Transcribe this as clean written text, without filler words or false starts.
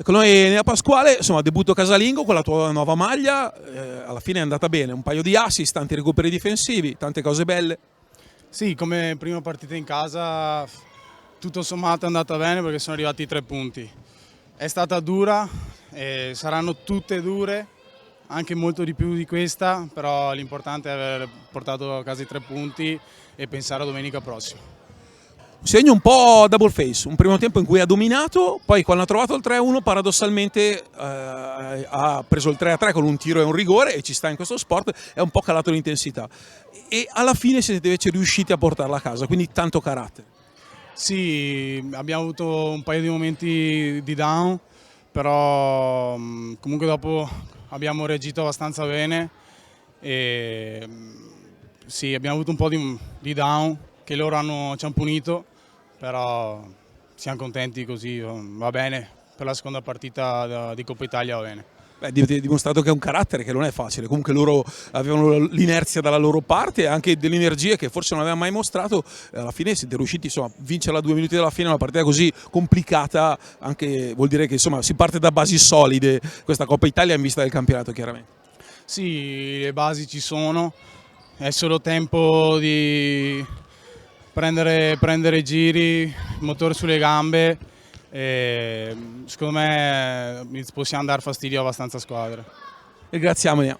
Ecco, noi nella Pasquale, insomma, debutto casalingo con la tua nuova maglia, alla fine è andata bene, un paio di assist, tanti recuperi difensivi, tante cose belle. Sì, come prima partita in casa tutto sommato è andata bene perché sono arrivati i 3 punti. È stata dura, saranno tutte dure, anche molto di più di questa, però l'importante è aver portato a casa i 3 punti e pensare a domenica prossima. Un segno un po' double face, un primo tempo in cui ha dominato, poi quando ha trovato il 3-1 paradossalmente ha preso il 3-3 con un tiro e un rigore, e ci sta in questo sport, è un po' calato l'intensità. E alla fine siete invece riusciti a portarla a casa, quindi tanto carattere. Sì, abbiamo avuto un paio di momenti di down, però comunque dopo abbiamo reagito abbastanza bene e sì, abbiamo avuto un po' di down che loro ci hanno punito, però siamo contenti così, va bene, per la seconda partita di Coppa Italia va bene. Beh, avete dimostrato che è un carattere che non è facile, comunque loro avevano l'inerzia dalla loro parte e anche delle energie che forse non avevano mai mostrato, alla fine siete riusciti insomma, a vincerla a 2 minuti dalla fine, una partita così complicata, anche vuol dire che insomma, si parte da basi solide questa Coppa Italia in vista del campionato chiaramente. Sì, le basi ci sono, è solo tempo di prendere giri, motore sulle gambe e secondo me possiamo dar fastidio a abbastanza squadre. Ringraziamoli.